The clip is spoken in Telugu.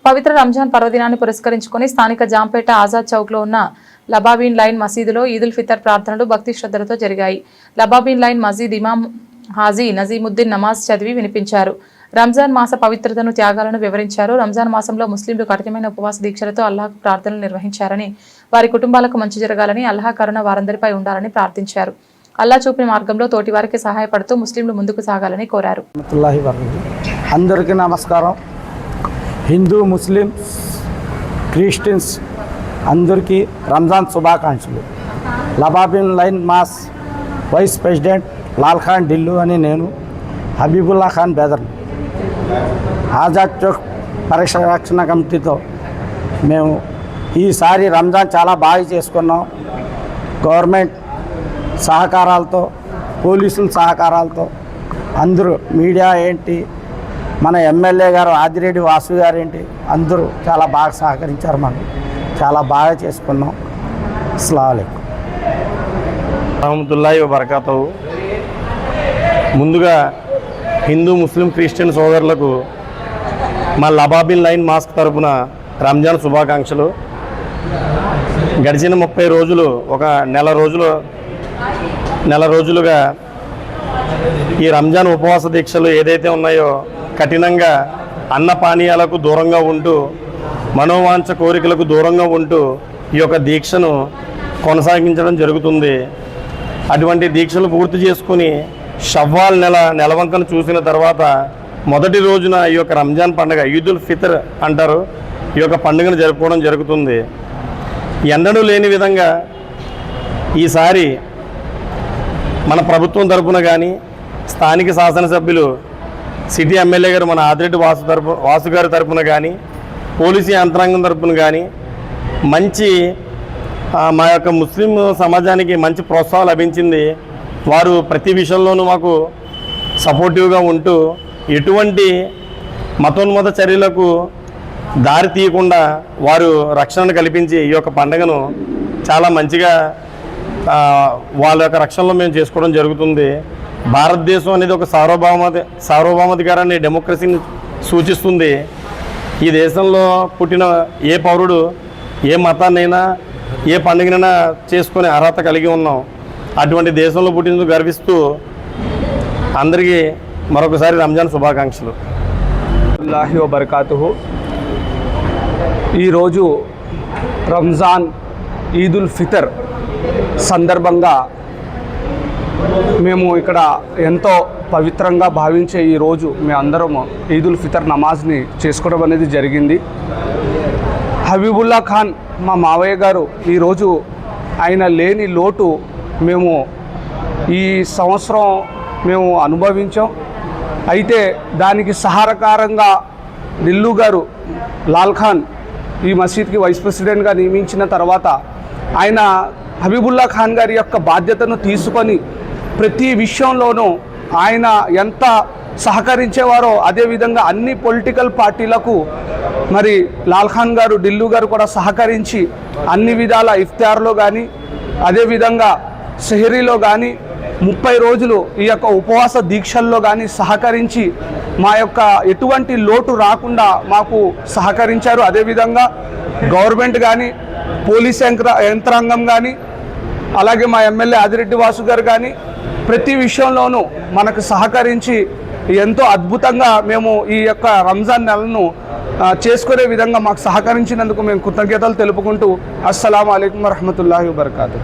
పవిత్ర రంజాన్ పర్వదినాన్ని పురస్కరించుకుని స్థానిక జాంపేట ఆజాద్ చౌక్ లో ఉన్న లబాబీన్ లైన్ మసీదులో ఈదుల్ ఫితర్ ప్రార్థనలు భక్తి శ్రద్ధలతో జరిగాయి. లబాబీన్ లైన్ మసీద్ ఇమాం హాజీ నజీముద్దీన్ నమాజ్ చదివి వినిపించారు. రంజాన్ మాస పవిత్రతను, త్యాగాలను వివరించారు. రంజాన్ మాసంలో ముస్లింలు కఠినమైన ఉపవాస దీక్షలతో అల్లాహ్ ప్రార్థనలు నిర్వహించారని, వారి కుటుంబాలకు మంచి జరగాలని, అల్లాహ్ కరుణ వారందరిపై ఉండాలని ప్రార్థించారు. అల్లా చూపిన మార్గంలో తోటి వారికి సహాయపడుతూ ముస్లింలు ముందుకు సాగాలని కోరారు. అందరికీ నమస్కారం. హిందూ, ముస్లిమ్స్, క్రిస్టియన్స్ అందరికీ రంజాన్ శుభాకాంక్షలు. లబాబీన్ లైన్ మాస్ వైస్ ప్రెసిడెంట్ లాల్ ఖాన్ ఢిల్లీ అని నేను హబీబుల్లా ఖాన్ బెదర్ ఆజాద్ చౌక్ పరిరక్షణ కమిటీతో మేము ఈసారి రంజాన్ చాలా బాగా చేసుకున్నాం. గవర్నమెంట్ సహకారాలతో, పోలీసుల సహకారాలతో, అందరూ మీడియా ఏంటి, మన ఎమ్మెల్యే గారు ఆదిరెడ్డి వాసు గారు ఏంటి, అందరూ చాలా బాగా సహకరించారు. మనం చాలా బాగా చేసుకున్నాం. అస్సలాము అలైకుం రహమతుల్లాహి వబరకాతుహు. ముందుగా హిందూ, ముస్లిం, క్రిస్టియన్ సోదరులకు మా లబాబీన్ లైన్ మాస్క్ తరపున రంజాన్ శుభాకాంక్షలు. గడిచిన 30 రోజులు, ఒక నెల రోజులుగా ఈ రంజాన్ ఉపవాస దీక్షలు ఏదైతే ఉన్నాయో కఠినంగా అన్న పానీయాలకు దూరంగా ఉంటూ, మనోవాంఛ కోరికలకు దూరంగా ఉంటూ ఈ యొక్క దీక్షను కొనసాగించడం జరుగుతుంది. అటువంటి దీక్షలు పూర్తి చేసుకుని షవ్వాల్ నెలవంకను చూసిన తర్వాత మొదటి రోజున ఈ యొక్క రంజాన్ పండుగ ఈదుల్ ఫితర్ అంటారు, ఈ యొక్క పండుగను జరుపుకోవడం జరుగుతుంది. ఎన్నడూ లేని విధంగా ఈసారి మన ప్రభుత్వం తరపున కానీ, స్థానిక శాసనసభ్యులు సిటీ ఎమ్మెల్యే గారు మన ఆదిరెడ్డి వాసు గారి తరపున కానీ, పోలీసు యంత్రాంగం తరపున కానీ మంచి మా యొక్క ముస్లిం సమాజానికి మంచి ప్రోత్సాహం లభించింది. వారు ప్రతి విషయంలోనూ మాకు సపోర్టివ్గా ఉంటూ ఎటువంటి మతోన్మత చర్యలకు దారి తీయకుండా వారు రక్షణను కల్పించి ఈ యొక్క పండుగను చాలా మంచిగా వాళ్ళ యొక్క రక్షణలో మేము చేసుకోవడం జరుగుతుంది. భారతదేశం అనేది ఒక సార్వభౌమాధికారాన్ని, డెమోక్రసీని సూచిస్తుంది. ఈ దేశంలో పుట్టిన ఏ పౌరుడు ఏ మతాన్నైనా, ఏ పండుగనైనా చేసుకునే అర్హత కలిగి ఉన్నాం. అటువంటి దేశంలో పుట్టినందుకు గర్విస్తూ అందరికీ మరొకసారి రంజాన్ శుభాకాంక్షలు. అల్లాహి వబరకాతుహు. ఈరోజు రంజాన్ ఈదుల్ ఫితర్ సందర్భంగా మేము ఇక్కడ ఎంతో పవిత్రంగా భావించే ఈరోజు మేమందరం ఈదుల్ ఫితర్ నమాజ్ని చేసుకోవడం అనేది జరిగింది. హబీబుల్లా ఖాన్ మా మావయ్య గారు ఈరోజు ఆయన లేని లోటు మేము ఈ సంవత్సరం మేము అనుభవించాం. అయితే దానికి సహకారంగా ఢిల్లీ గారు లాల్ ఖాన్ ఈ మసీద్కి వైస్ ప్రెసిడెంట్గా నియమించిన తర్వాత ఆయన హబీబుల్లా ఖాన్ గారి యొక్క బాధ్యతను తీసుకొని ప్రతి విషయంలోనూ ఆయన ఎంత సహకరించేవారో అదేవిధంగా అన్ని పొలిటికల్ పార్టీలకు మరి లాల్ ఖాన్ గారు, ఢిల్లీ గారు కూడా సహకరించి అన్ని విధాల ఇఫ్తార్లో కానీ, అదేవిధంగా సెహరీలో కానీ, 30 రోజులు ఈ యొక్క ఉపవాస దీక్షల్లో కానీ సహకరించి మా యొక్క ఎటువంటి లోటు రాకుండా మాకు సహకరించారు. అదేవిధంగా గవర్నమెంట్ కానీ, పోలీస్ యంత్రాంగం కానీ, అలాగే మా ఎమ్మెల్యే ఆదిరెడ్డి వాసు గారు కానీ ప్రతి విషయంలోనూ మనకు సహకరించి ఎంతో అద్భుతంగా మేము ఈ యొక్క రంజాన్ నెలను చేసుకునే విధంగా మాకు సహకరించినందుకు మేము కృతజ్ఞతలు తెలుపుకుంటూ అస్సలాము అలైకుం వరహమతుల్లాహి వబరకాతుహు.